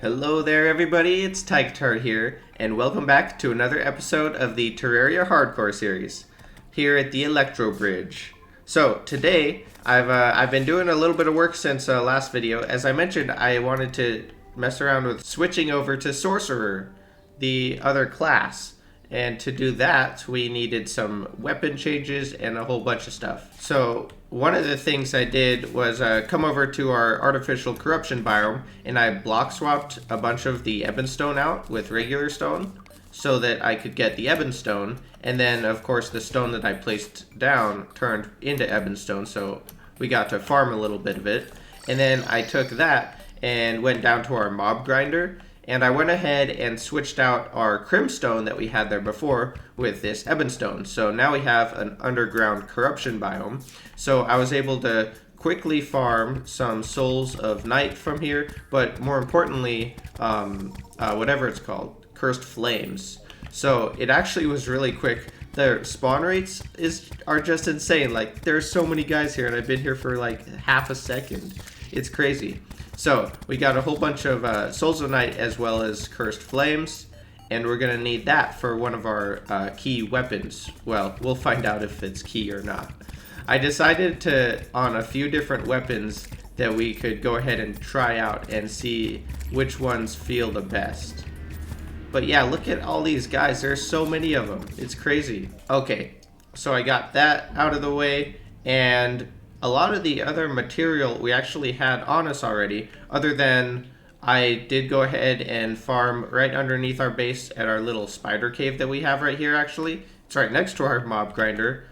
Hello there, everybody. It's Tigitar here, and welcome back to another episode of the Terraria Hardcore series here at the Electro Bridge. So today, I've been doing a little bit of work since last video. As I mentioned, I wanted to mess around with switching over to Sorcerer, the other class. And to do that, we needed some weapon changes and a whole bunch of stuff. So one of the things I did was come over to our artificial corruption biome, and I block swapped a bunch of the ebon stone out with regular stone so that I could get the ebon stone. And then, of course, the stone that I placed down turned into ebon stone, so we got to farm a little bit of it. And then I took that and went down to our mob grinder, and I went ahead and switched out our crimstone that we had there before with this ebonstone. So now we have an underground corruption biome. So I was able to quickly farm some souls of night from here, but more importantly, whatever it's called, cursed flames. So it actually was really quick. The spawn rates are just insane. Like, there's so many guys here, and I've been here for like half a second. It's crazy. So we got a whole bunch of Souls of Night as well as Cursed Flames, and we're going to need that for one of our key weapons. Well, we'll find out if it's key or not. I decided on a few different weapons that we could go ahead and try out and see which ones feel the best. But yeah, look at all these guys. There's so many of them. It's crazy. Okay, so I got that out of the way, and a lot of the other material we actually had on us already, other than I did go ahead and farm right underneath our base at our little spider cave that we have right here, actually. It's right next to our mob grinder,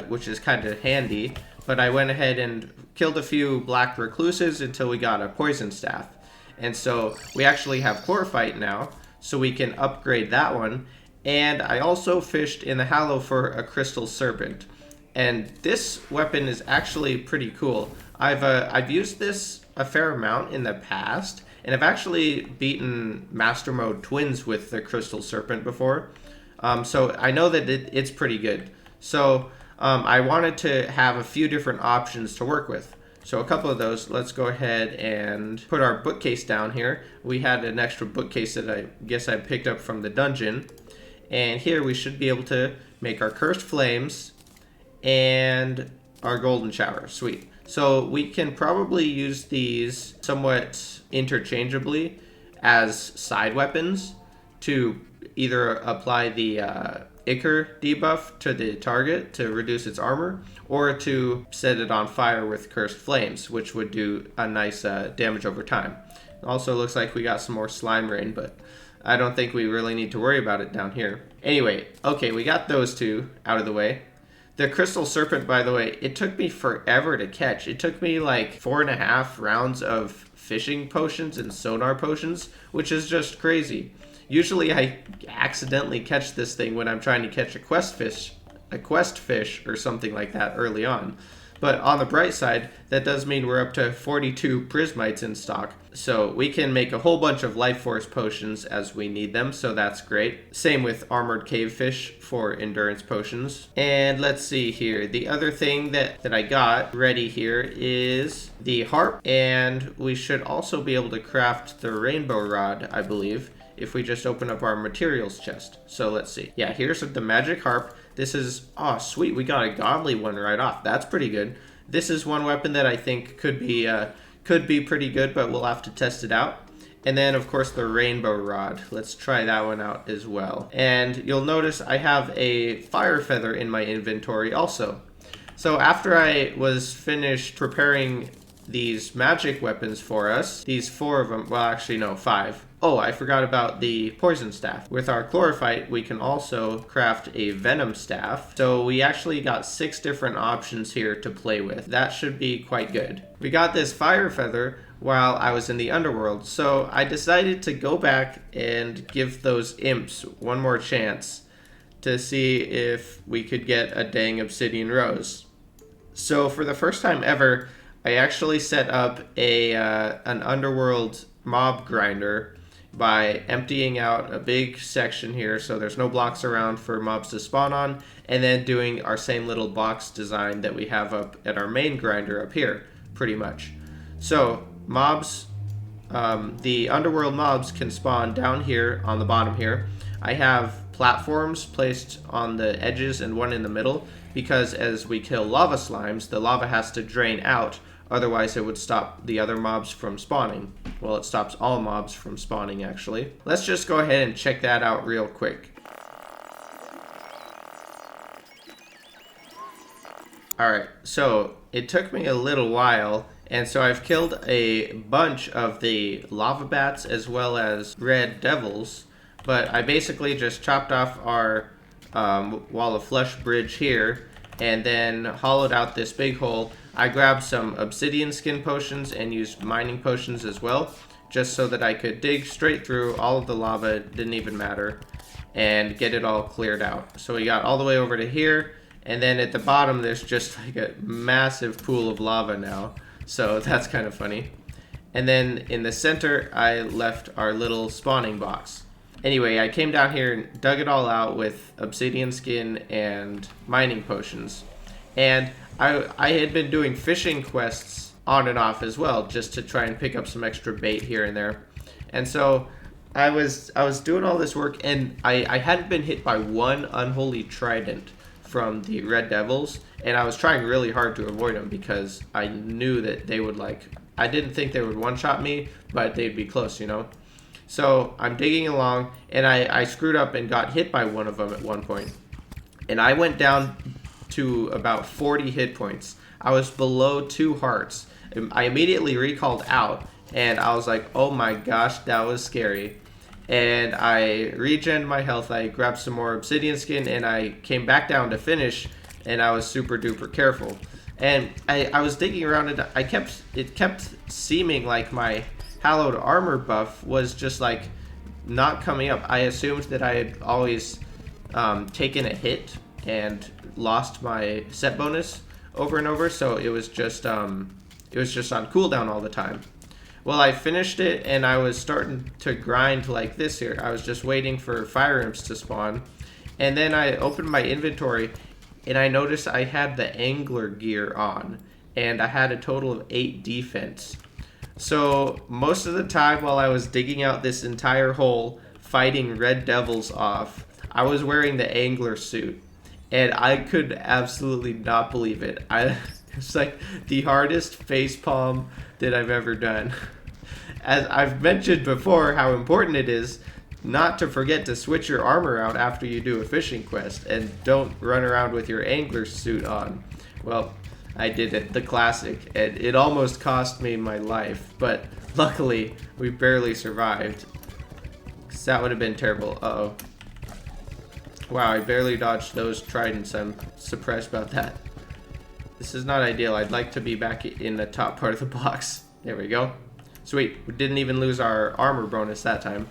which is kind of handy. But I went ahead and killed a few black recluses until we got a poison staff. And so we actually have chlorophyte now, so we can upgrade that one. And I also fished in the Hallow for a Crystal Serpent. And this weapon is actually pretty cool. I've used this a fair amount in the past, and I've actually beaten Master Mode Twins with the Crystal Serpent before. So I know that it's pretty good. So I wanted to have a few different options to work with. So a couple of those, let's go ahead and put our bookcase down here. We had an extra bookcase that I guess I picked up from the dungeon. And here we should be able to make our Cursed Flames and our golden shower. Sweet. So we can probably use these somewhat interchangeably as side weapons to either apply the Ichor debuff to the target to reduce its armor, or to set it on fire with Cursed Flames, which would do a nice damage over time. Also looks like we got some more slime rain, but I don't think we really need to worry about it down here. Anyway, okay, we got those two out of the way. The Crystal Serpent, by the way, it took me forever to catch. It took me like 4.5 rounds of fishing potions and sonar potions, which is just crazy. Usually I accidentally catch this thing when I'm trying to catch a quest fish or something like that early on. But on the bright side, that does mean we're up to 42 prismites in stock. So we can make a whole bunch of life force potions as we need them, so that's great. Same with armored cavefish for endurance potions. And let's see here. The other thing that I got ready here is the harp, and we should also be able to craft the rainbow rod, I believe, if we just open up our materials chest. So let's see. Yeah, here's the magic harp. This is, oh sweet, we got a godly one right off. That's pretty good. This is one weapon that I think could be pretty good, but we'll have to test it out. And then, of course, the rainbow rod. Let's try that one out as well. And you'll notice I have a fire feather in my inventory also. So after I was finished preparing these magic weapons for us, these 4 of them, well actually no, 5. Oh, I forgot about the poison staff. With our chlorophyte, we can also craft a Venom Staff. So we actually got 6 different options here to play with. That should be quite good. We got this fire feather while I was in the Underworld, so I decided to go back and give those imps one more chance to see if we could get a dang obsidian rose. So for the first time ever, I actually set up an Underworld Mob Grinder by emptying out a big section here so there's no blocks around for mobs to spawn on, and then doing our same little box design that we have up at our main grinder up here, pretty much. So mobs The underworld mobs can spawn down here on the bottom here. I have platforms placed on the edges and one in the middle because as we kill lava slimes, the lava has to drain out, otherwise it would stop the other mobs from spawning. Well, it stops all mobs from spawning actually. Let's just go ahead and check that out real quick. Alright, so it took me a little while, and so I've killed a bunch of the lava bats as well as red devils, but I basically just chopped off our wall of flesh bridge here, and then hollowed out this big hole. I grabbed some obsidian skin potions and used mining potions as well, just so that I could dig straight through all of the lava, it didn't even matter, and get it all cleared out. So we got all the way over to here. And then at the bottom, there's just like a massive pool of lava now. So that's kind of funny. And then in the center, I left our little spawning box. Anyway, I came down here and dug it all out with obsidian skin and mining potions. And I had been doing fishing quests on and off as well, just to try and pick up some extra bait here and there. And so I was doing all this work, and I hadn't been hit by one unholy trident from the red devils, and I was trying really hard to avoid them because I knew that they would I didn't think they would one-shot me, but they'd be close, you know. So I'm digging along, and I screwed up and got hit by one of them at one point, and I went down to about 40 hit points. I was below 2 hearts. I immediately recalled out, and I was like, oh my gosh, that was scary. And I regened my health, I grabbed some more obsidian skin, and I came back down to finish, and I was super duper careful. And I was digging around, and it kept seeming like my hallowed armor buff was just like not coming up. I assumed that I had always taken a hit and lost my set bonus over and over, so it was just on cooldown all the time. Well, I finished it, and I was starting to grind like this here. I was just waiting for fire imps to spawn. And then I opened my inventory, and I noticed I had the angler gear on. And I had a total of 8 defense. So most of the time while I was digging out this entire hole, fighting red devils off, I was wearing the angler suit. And I could absolutely not believe it. It's like the hardest facepalm that I've ever done. As I've mentioned before, how important it is not to forget to switch your armor out after you do a fishing quest, and don't run around with your angler suit on. Well, I did it, the classic, and it almost cost me my life, but luckily we barely survived, 'cause that would have been terrible. Uh-oh. Wow, I barely dodged those tridents. I'm surprised about that. This is not ideal. I'd like to be back in the top part of the box. There we go. Sweet, we didn't even lose our armor bonus that time.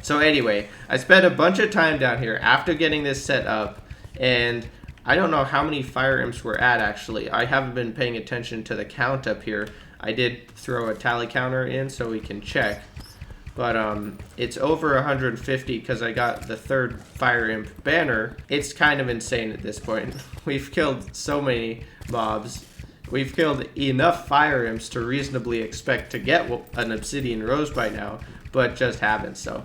So anyway, I spent a bunch of time down here after getting this set up, and I don't know how many fire imps we're at actually. I haven't been paying attention to the count up here. I did throw a tally counter in so we can check, but it's over 150 because I got the 3rd fire imp banner. It's kind of insane at this point. We've killed so many mobs. We've killed enough fire imps to reasonably expect to get an obsidian rose by now, but just haven't. So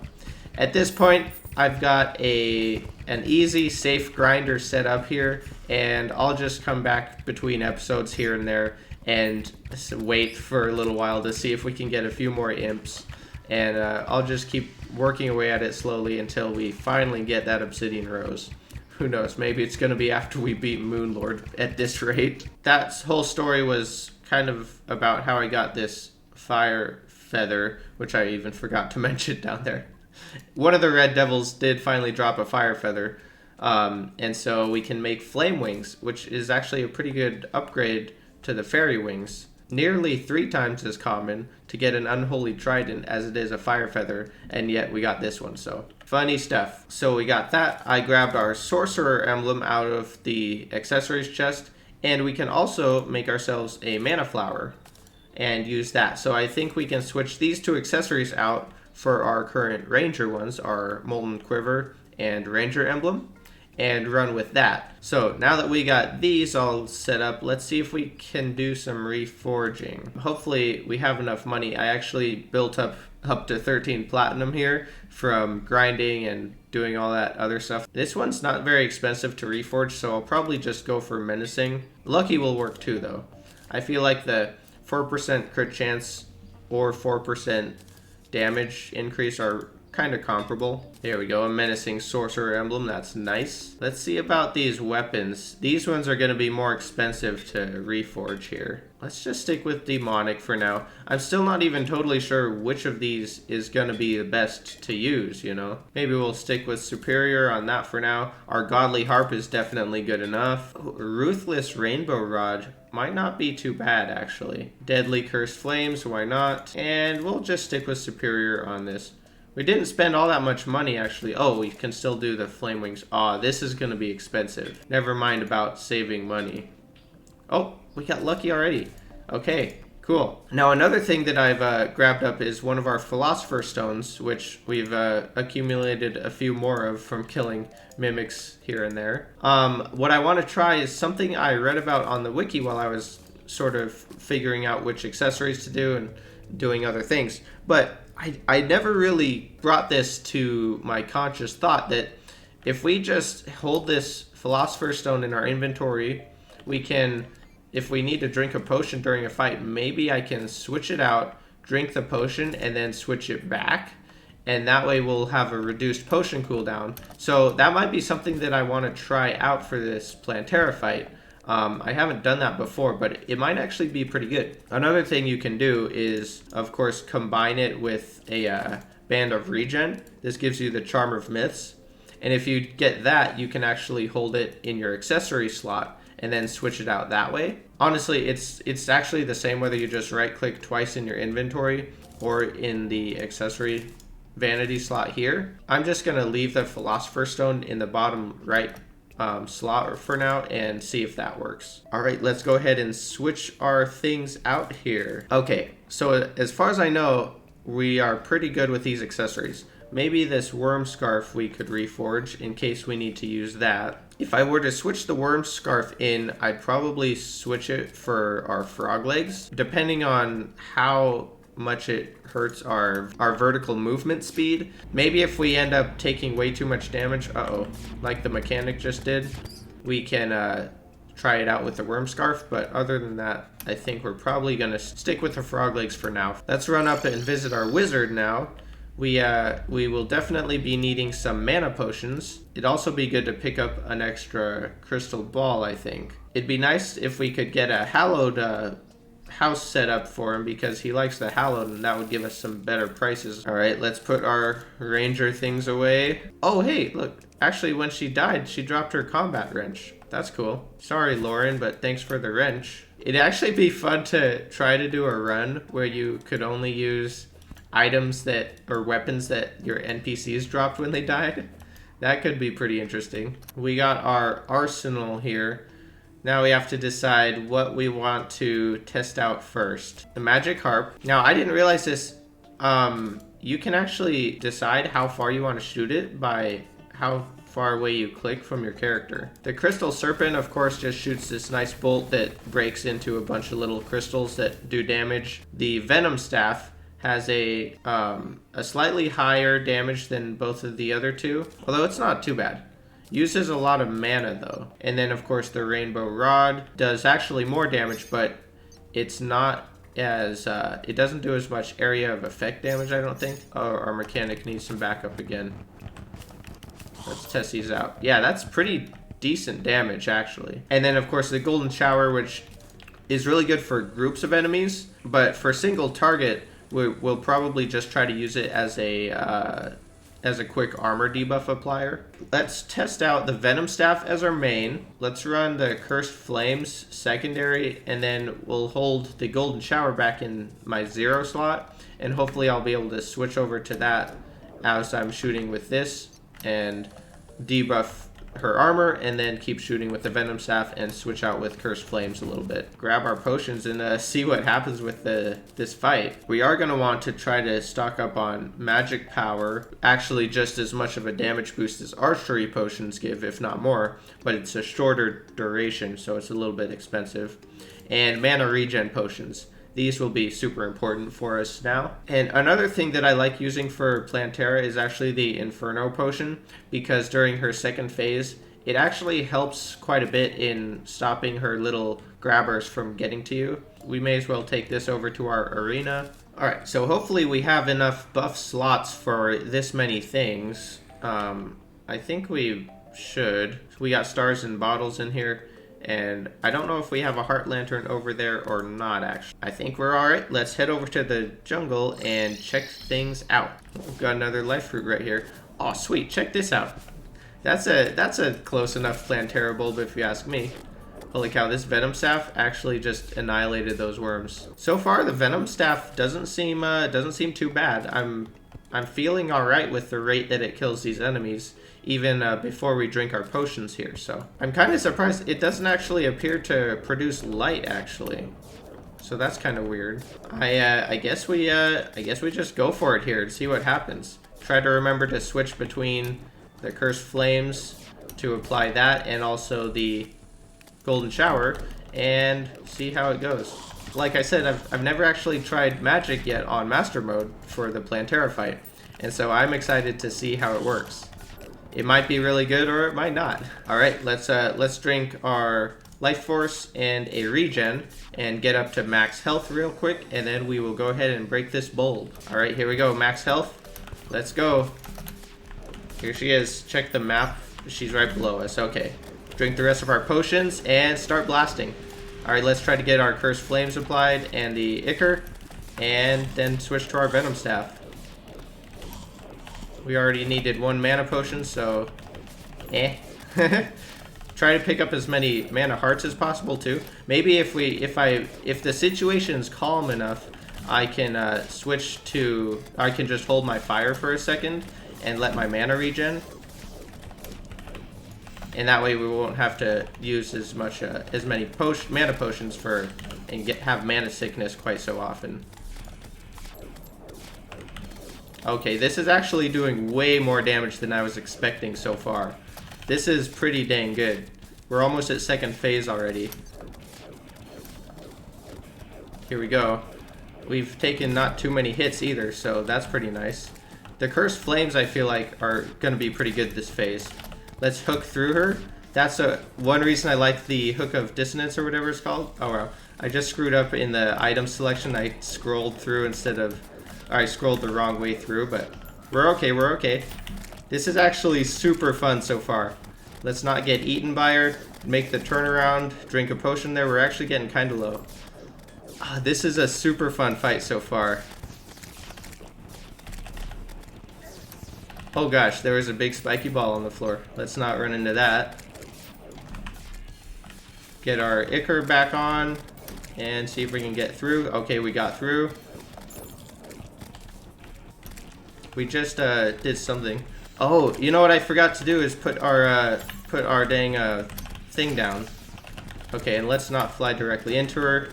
at this point, I've got an easy, safe grinder set up here, and I'll just come back between episodes here and there and wait for a little while to see if we can get a few more imps. And I'll just keep working away at it slowly until we finally get that obsidian rose. Who knows, maybe it's going to be after we beat Moonlord at this rate. That whole story was kind of about how I got this fire feather, which I even forgot to mention down there. One of the red devils did finally drop a fire feather, and so we can make flame wings, which is actually a pretty good upgrade to the fairy wings. Nearly 3 times as common to get an unholy trident as it is a fire feather, and yet we got this one, so funny stuff. So we got that. I grabbed our sorcerer emblem out of the accessories chest, and we can also make ourselves a mana flower and use that. So I think we can switch these 2 accessories out for our current ranger ones, our molten quiver and ranger emblem, and run with that. So now that we got these all set up, let's see if we can do some reforging. Hopefully we have enough money. I actually built up to 13 platinum here from grinding and doing all that other stuff. This one's not very expensive to reforge, so I'll probably just go for menacing. Lucky will work too though. I feel like the 4% crit chance or 4% damage increase are kind of comparable. There we go, a menacing sorcerer emblem, that's nice. Let's see about these weapons. These ones are going to be more expensive to reforge here. Let's just stick with demonic for now. I'm still not even totally sure which of these is going to be the best to use, you know. Maybe we'll stick with superior on that for now. Our godly harp is definitely good enough. Ruthless rainbow rod might not be too bad, actually. Deadly cursed flames, why not? And we'll just stick with superior on this. We didn't spend all that much money, actually. Oh, we can still do the flame wings. Aw, this is going to be expensive. Never mind about saving money. Oh, we got lucky already. Okay, cool. Now, another thing that I've grabbed up is one of our Philosopher stones, which we've accumulated a few more of from killing mimics here and there. What I want to try is something I read about on the wiki while I was sort of figuring out which accessories to do and doing other things. But I never really brought this to my conscious thought that if we just hold this Philosopher Stone in our inventory, we can, if we need to drink a potion during a fight, maybe I can switch it out, drink the potion, and then switch it back. And that way we'll have a reduced potion cooldown. So that might be something that I want to try out for this Plantera fight. I haven't done that before, but it might actually be pretty good. Another thing you can do is, of course, combine it with a Band of Regen. This gives you the Charm of Myths. And if you get that, you can actually hold it in your accessory slot and then switch it out that way. Honestly, it's actually the same whether you just right-click twice in your inventory or in the accessory vanity slot here. I'm just going to leave the Philosopher Stone in the bottom right slot for now and see if that works. All right, let's go ahead and switch our things out here. Okay, so as far as I know, we are pretty good with these accessories. Maybe this worm scarf we could reforge in case we need to use that. If I were to switch the worm scarf in, I'd probably switch it for our frog legs, depending on how much it hurts our vertical movement speed. Maybe if we end up taking way too much damage, like the mechanic just did, we can try it out with the worm scarf. But other than that, I think we're probably gonna stick with the frog legs for now. Let's run up and visit our wizard now. We will definitely be needing some mana potions. It'd also be good to pick up an extra crystal ball, I think. It'd be nice if we could get a hallowed house set up for him because he likes the hallowed, and that would give us some better prices. All right, let's put our ranger things away. Oh, hey, look. Actually, when she died, she dropped her combat wrench. That's cool. Sorry, Lauren, but thanks for the wrench. It'd actually be fun to try to do a run where you could only use items that, or weapons that your NPCs dropped when they died. That could be pretty interesting. We got our arsenal here. Now we have to decide what we want to test out first. The magic harp. Now I didn't realize this. You can actually decide how far you want to shoot it by how far away you click from your character. The Crystal Serpent, of course, just shoots this nice bolt that breaks into a bunch of little crystals that do damage. The Venom Staff has a slightly higher damage than both of the other two, although it's not too bad. Uses a lot of mana though. And then of course the Rainbow Rod does actually more damage, but it's not as, it doesn't do as much area of effect damage, I don't think. Oh, our mechanic needs some backup again. Let's test these out. Yeah, that's pretty decent damage actually. And then of course the Golden Shower, which is really good for groups of enemies, but for single target, we'll probably just try to use it as a quick armor debuff applier. Let's test out the Venom Staff as our main. Let's run the Cursed Flames secondary, and then we'll hold the Golden Shower back in my 0 slot, and hopefully I'll be able to switch over to that as I'm shooting with this and debuff her armor, and then keep shooting with the Venom Staff and switch out with Cursed Flames a little bit. Grab our potions and see what happens with this fight. We are going to want to try to stock up on magic power, actually just as much of a damage boost as archery potions give, if not more, but it's a shorter duration, so it's a little bit expensive. And mana regen potions. These will be super important for us now. And another thing that I like using for Plantera is actually the Inferno potion, because during her second phase, it actually helps quite a bit in stopping her little grabbers from getting to you. We may as well take this over to our arena. Alright, so hopefully we have enough buff slots for this many things. I think we should. We got stars and bottles in here. And I don't know if we have a heart lantern over there or not, actually. I think we're alright. Let's head over to the jungle and check things out. We've got another life fruit right here. Oh, sweet. Check this out. That's a close enough Plantera bulb if you ask me. Holy cow, this Venom Staff actually just annihilated those worms. So far, the Venom Staff doesn't seem too bad. I'm feeling alright with the rate that it kills these enemies, even before we drink our potions here. So I'm kind of surprised it doesn't actually appear to produce light, actually. So that's kind of weird. I guess we just go for it here and see what happens. Try to remember to switch between the Cursed Flames to apply that and also the Golden Shower and see how it goes. Like I said, I've never actually tried magic yet on Master Mode for the Plantera fight, and so I'm excited to see how it works. It might be really good or it might not. All right, let's drink our life force and a regen and get up to max health real quick, and then we will go ahead and break this bulb. All right, here we go, max health. Let's go. Here she is. Check the map. She's right below us. Okay. Drink the rest of our potions and start blasting. All right, let's try to get our Cursed Flames applied and the Ichor, and then switch to our Venom Staff. We already needed one mana potion, so Try to pick up as many mana hearts as possible too. Maybe if the situation's calm enough, I can I can just hold my fire for a second and let my mana regen. And that way we won't have to use as many mana potions have mana sickness quite so often. Okay, this is actually doing way more damage than I was expecting so far. This is pretty dang good. We're almost at second phase already. Here we go. We've taken not too many hits either, so that's pretty nice. The Cursed Flames, I feel like, are going to be pretty good this phase. Let's hook through her. That's one reason I like the Hook of Dissonance or whatever it's called. Oh well, I just screwed up in the item selection. I scrolled through I scrolled the wrong way through, but we're okay. This is actually super fun so far. Let's not get eaten by her. Make the turnaround, drink a potion there. We're actually getting kind of low. This is a super fun fight so far. Oh gosh, there was a big spiky ball on the floor. Let's not run into that. Get our Ichor back on and see if we can get through. Okay, we got through. We just did something. Oh, you know what I forgot to do is put our dang thing down. Okay, and let's not fly directly into her.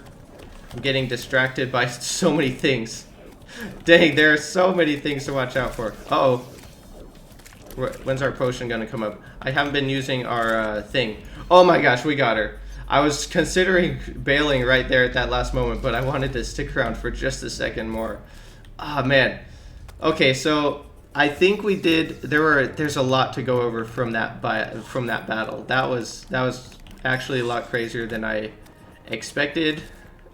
I'm getting distracted by so many things. Dang, there are so many things to watch out for. Uh-oh. When's our potion gonna come up? I haven't been using our thing. Oh my gosh, we got her. I was considering bailing right there at that last moment, but I wanted to stick around for just a second more. Ah, man. Okay, so I think we did. There's a lot to go over from that battle. That was actually a lot crazier than I expected.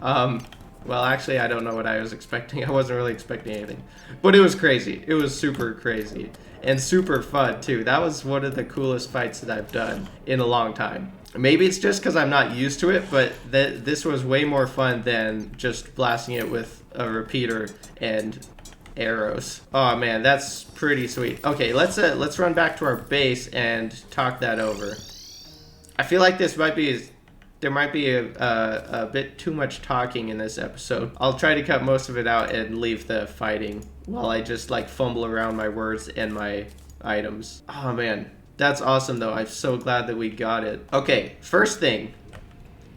Well, actually, I don't know what I was expecting. I wasn't really expecting anything, but it was crazy. It was super crazy and super fun too. That was one of the coolest fights that I've done in a long time. Maybe it's just because I'm not used to it, but this was way more fun than just blasting it with a repeater and arrows. Oh man, that's pretty sweet. Okay, let's run back to our base and talk that over. I feel like there might be a bit too much talking in this episode. I'll try to cut most of it out and leave the fighting while I just like fumble around my words and my items. Oh man, That's awesome, though. I'm so glad that we got it. Okay, first thing.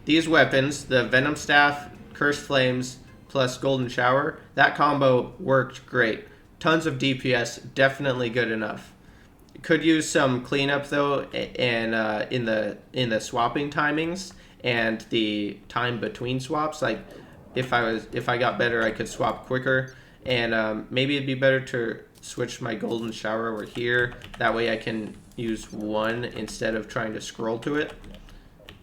These weapons, the Venom Staff, Cursed Flames, plus Golden Shower, that combo worked great. Tons of DPS, definitely good enough. Could use some cleanup, though, and in the swapping timings and the time between swaps. Like, if I got better, I could swap quicker. And maybe it'd be better to switch my Golden Shower over here. That way I can use 1 instead of trying to scroll to it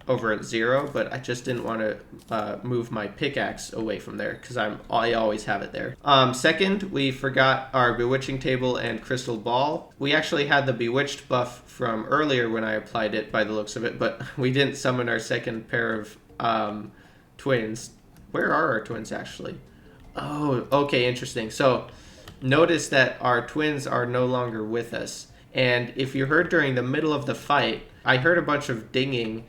over at 0, but I just didn't want to move my pickaxe away from there because I always have it there. Second, we forgot our Bewitching Table and Crystal Ball. We actually had the Bewitched buff from earlier when I applied it by the looks of it, but we didn't summon our second pair of twins. Where are our twins actually? Oh, okay, interesting. So notice that our twins are no longer with us. And if you heard during the middle of the fight, I heard a bunch of dinging.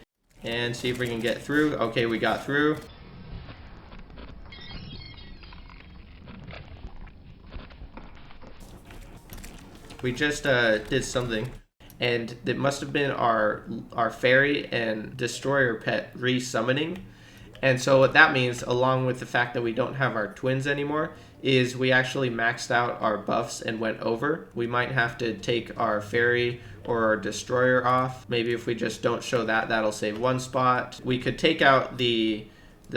And see if we can get through. Okay, we got through. We just did something. And it must have been our fairy and destroyer pet re-summoning. And so what that means, along with the fact that we don't have our twins anymore, is we actually maxed out our buffs and went over. We might have to take our fairy or our destroyer off. Maybe if we just don't show that, that'll save 1 spot. We could take out the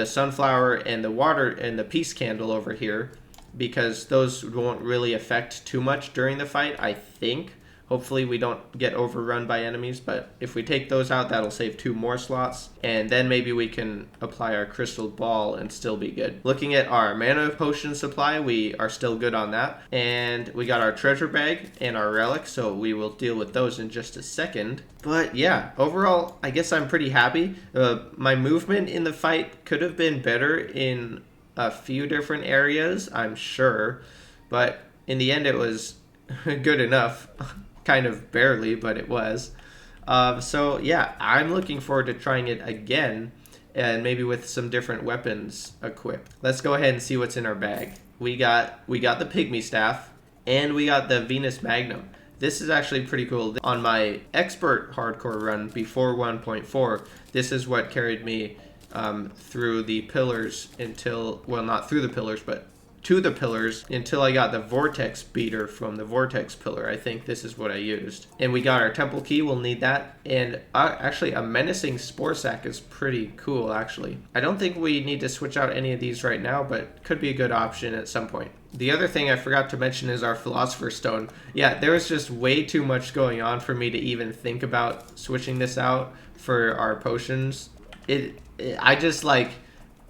sunflower and the water and the peace candle over here, because those won't really affect too much during the fight, I think. Hopefully we don't get overrun by enemies, but if we take those out, that'll save 2 more slots. And then maybe we can apply our Crystal Ball and still be good. Looking at our mana potion supply, we are still good on that. And we got our treasure bag and our relic, so we will deal with those in just a second. But yeah, overall, I guess I'm pretty happy. My movement in the fight could have been better in a few different areas, I'm sure. But in the end, it was good enough. Kind of barely, but it was. So yeah, I'm looking forward to trying it again, and maybe with some different weapons equipped. Let's go ahead and see what's in our bag. We got the Pygmy Staff, and we got the Venus Magnum. This is actually pretty cool. On my expert hardcore run before 1.4, this is what carried me through the pillars until, well, not through the pillars, but to the pillars until I got the Vortex Beater from the Vortex Pillar. I think this is what I used. And we got our Temple Key, we'll need that. And actually a Menacing Spore Sack is pretty cool, actually. I don't think we need to switch out any of these right now, but could be a good option at some point. The other thing I forgot to mention is our Philosopher Stone. Yeah, there was just way too much going on for me to even think about switching this out for our potions. I just like,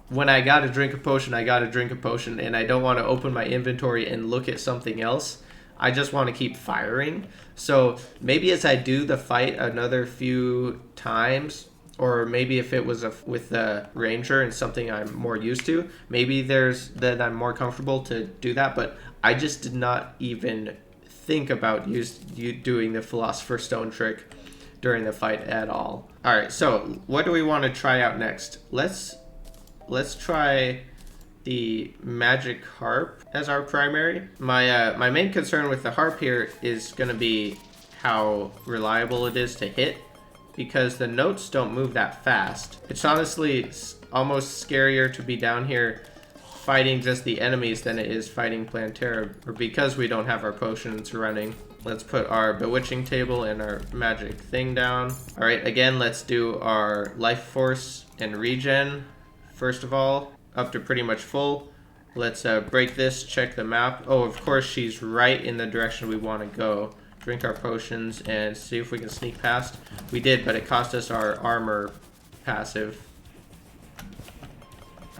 when I gotta drink a potion, I gotta drink a potion, and I don't want to open my inventory and look at something else. I just want to keep firing. So maybe as I do the fight another few times, or maybe if it was with the ranger and something I'm more used to, maybe that I'm more comfortable to do that. But I just did not even think about doing the Philosopher Stone trick during the fight at all. All right, so what do we want to try out next? Let's try the Magic Harp as our primary. My main concern with the harp here is going to be how reliable it is to hit, because the notes don't move that fast. It's honestly almost scarier to be down here fighting just the enemies than it is fighting Plantera, or because we don't have our potions running. Let's put our Bewitching Table and our magic thing down. All right, again, let's do our Life Force and Regen. First of all, up to pretty much full. Let's break this, check the map. Oh, of course, she's right in the direction we want to go. Drink our potions and see if we can sneak past. We did, but it cost us our armor passive.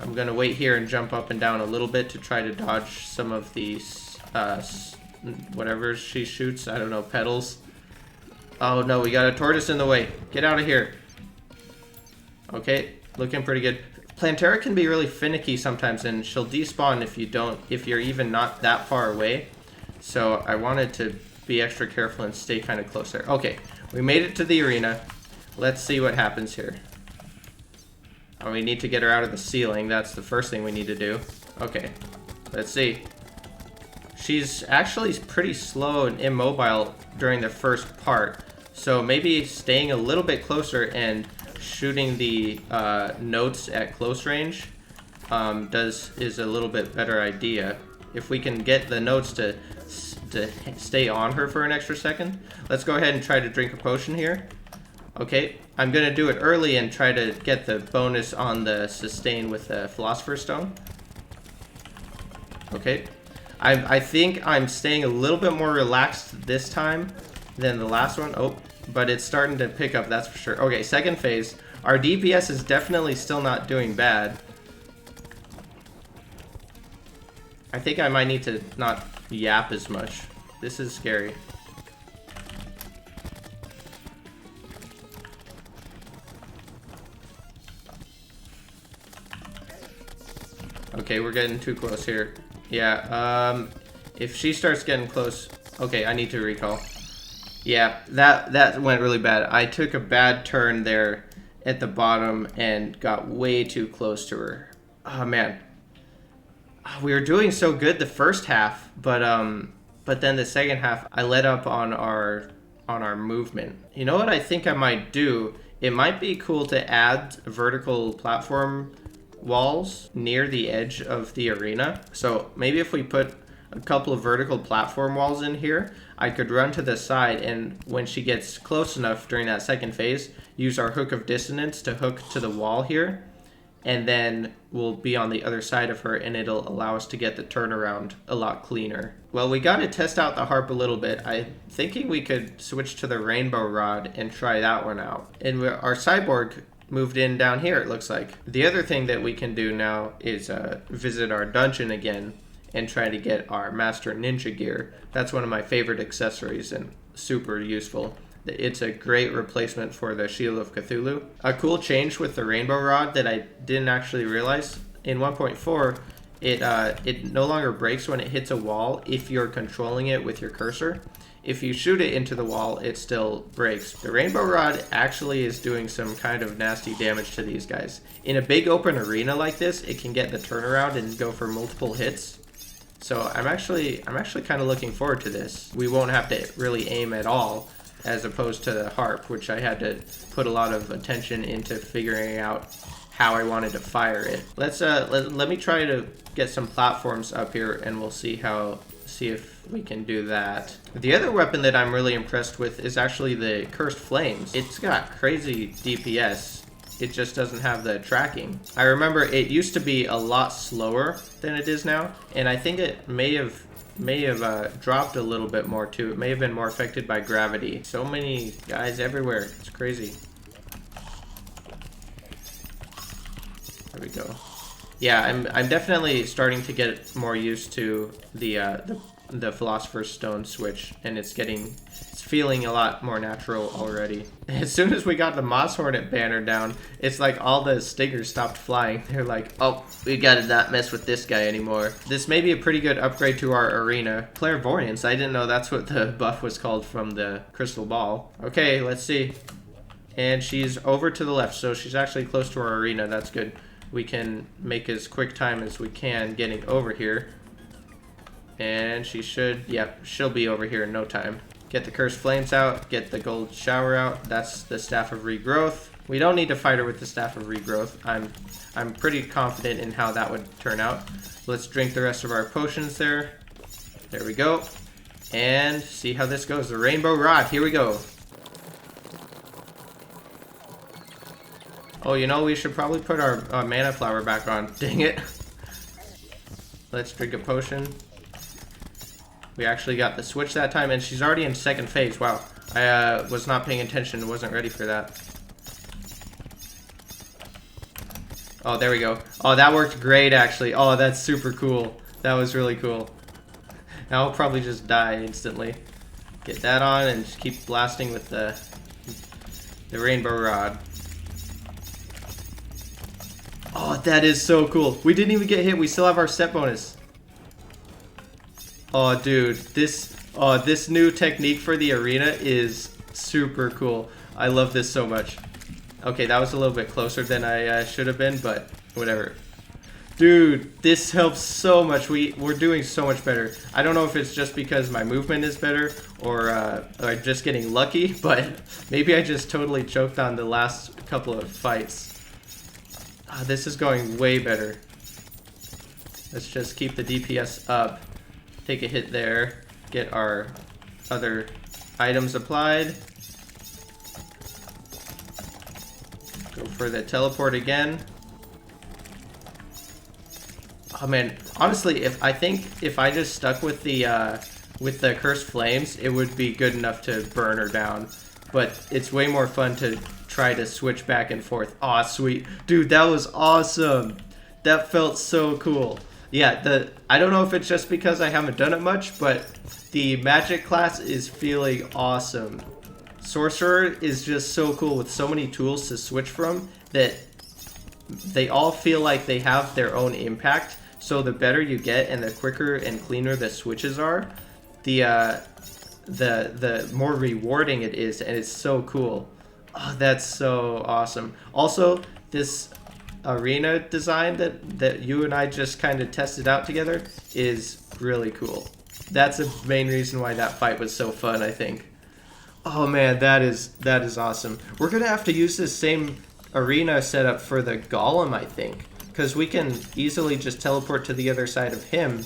I'm going to wait here and jump up and down a little bit to try to dodge some of these, whatever she shoots. I don't know, petals. Oh, no, we got a tortoise in the way. Get out of here. Okay, looking pretty good. Plantera can be really finicky sometimes, and she'll despawn if you're even not that far away. So I wanted to be extra careful and stay kind of close there. Okay, we made it to the arena. Let's see what happens here. Oh, we need to get her out of the ceiling. That's the first thing we need to do. Okay, let's see. She's actually pretty slow and immobile during the first part, So maybe staying a little bit closer and shooting the notes at close range is a little bit better idea. If we can get the notes to stay on her for an extra second. Let's go ahead and try to drink a potion here. Okay, I'm gonna do it early and try to get the bonus on the sustain with the Philosopher Stone. Okay, I think I'm staying a little bit more relaxed this time than the last one. Oh, but it's starting to pick up, that's for sure. Okay, second phase. Our DPS is definitely still not doing bad. I think I might need to not yap as much. This is scary. Okay, we're getting too close here. Yeah, if she starts getting close... Okay, I need to recall. Yeah, that went really bad. I took a bad turn there at the bottom and got way too close to her. Oh, man. We were doing so good the first half, but then the second half, I let up on our movement. You know what I think I might do? It might be cool to add vertical platform walls near the edge of the arena. So maybe if we put a couple of vertical platform walls in here, I could run to the side, and when she gets close enough during that second phase, use our Hook of Dissonance to hook to the wall here, and then we'll be on the other side of her, and it'll allow us to get the turnaround a lot cleaner. Well, we got to test out the harp a little bit. I'm thinking we could switch to the Rainbow Rod and try that one out. And our cyborg moved in down here, it looks like. The other thing that we can do now is visit our dungeon again and try to get our Master Ninja gear. That's one of my favorite accessories and super useful. It's a great replacement for the Shield of Cthulhu. A cool change with the Rainbow Rod that I didn't actually realize, in 1.4, it no longer breaks when it hits a wall if you're controlling it with your cursor. If you shoot it into the wall, it still breaks. The Rainbow Rod actually is doing some kind of nasty damage to these guys. In a big open arena like this, it can get the turnaround and go for multiple hits. So I'm actually kind of looking forward to this. We won't have to really aim at all, as opposed to the harp, which I had to put a lot of attention into figuring out how I wanted to fire it. Let me try to get some platforms up here, and we'll see if we can do that. The other weapon that I'm really impressed with is actually the Cursed Flames. It's got crazy DPS. It just doesn't have the tracking. I remember it used to be a lot slower than it is now, and I think it may have dropped a little bit more too. It may have been more affected by gravity. So many guys everywhere. It's crazy. There we go. Yeah, I'm definitely starting to get more used to the Philosopher's Stone switch, and it's feeling a lot more natural already. As soon as we got the Moss Hornet banner down, it's like all the stingers stopped flying. They're like, oh, we gotta not mess with this guy anymore. This may be a pretty good upgrade to our arena. Clairvoyance, I didn't know that's what the buff was called from the crystal ball. Okay, let's see. And she's over to the left, so she's actually close to our arena. That's good. We can make as quick time as we can getting over here. And she should, yep, she'll be over here in no time. Get the Cursed Flames out, get the Gold Shower out. That's the Staff of Regrowth. We don't need to fight her with the Staff of Regrowth. I'm pretty confident in how that would turn out. Let's drink the rest of our potions there. There we go. And see how this goes. The Rainbow Rod, here we go. Oh, you know, we should probably put our mana flower back on. Dang it. Let's drink a potion. We actually got the switch that time, and she's already in second phase. Wow. I was not paying attention. Wasn't ready for that. Oh, there we go. Oh, that worked great, actually. Oh, that's super cool. That was really cool. Now I'll probably just die instantly. Get that on and just keep blasting with the Rainbow Rod. Oh, that is so cool. We didn't even get hit. We still have our set bonus. Oh, dude, this new technique for the arena is super cool. I love this so much. Okay, that was a little bit closer than I should have been, but whatever. Dude, this helps so much. We're doing so much better. I don't know if it's just because my movement is better or I'm just getting lucky, but maybe I just totally choked on the last couple of fights. This is going way better. Let's just keep the DPS up. Take a hit there. Get our other items applied. Go for the teleport again. Oh man, honestly, I think if I just stuck with the cursed flames, it would be good enough to burn her down. But it's way more fun to try to switch back and forth. Aw, sweet. Dude, that was awesome. That felt so cool. Yeah, I don't know if it's just because I haven't done it much, but the magic class is feeling awesome. Sorcerer is just so cool with so many tools to switch from that they all feel like they have their own impact. So the better you get and the quicker and cleaner the switches are, the more rewarding it is, and it's so cool. Oh, that's so awesome. Also, this arena design that you and I just kind of tested out together is really cool. That's the main reason why that fight was so fun, I think. Oh man, that is awesome. We're gonna have to use this same arena setup for the golem, I think, because we can easily just teleport to the other side of him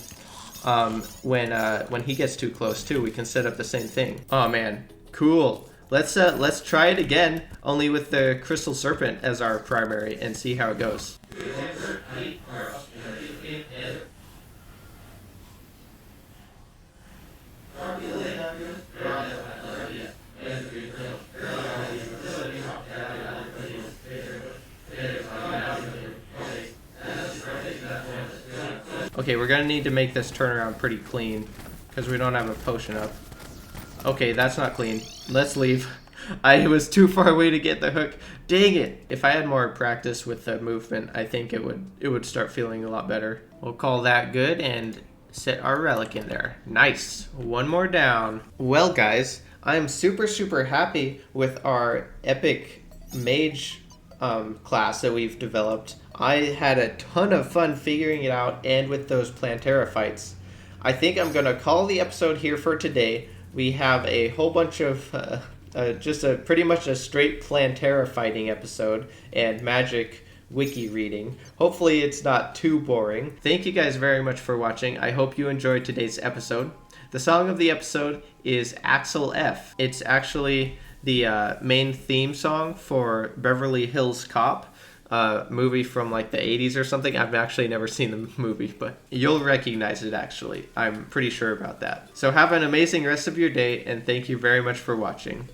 when he gets too close too. We can set up the same thing. Oh man, cool. Let's try it again, only with the Crystal Serpent as our primary, and see how it goes. Okay, we're gonna need to make this turnaround pretty clean, because we don't have a potion up. Okay, that's not clean. Let's leave. I was too far away to get the hook. Dang it! If I had more practice with the movement, I think it would start feeling a lot better. We'll call that good and set our relic in there. Nice. One more down. Well, guys, I'm super happy with our epic mage class that we've developed. I had a ton of fun figuring it out, and with those Plantera fights. I think I'm gonna call the episode here for today. We have a whole bunch of pretty much a straight Plantera fighting episode and magic wiki reading. Hopefully it's not too boring. Thank you guys very much for watching. I hope you enjoyed today's episode. The song of the episode is Axel F. It's actually the main theme song for Beverly Hills Cop, movie from like the 80s or something. I've actually never seen the movie, but you'll recognize it actually. I'm pretty sure about that. So have an amazing rest of your day, and thank you very much for watching.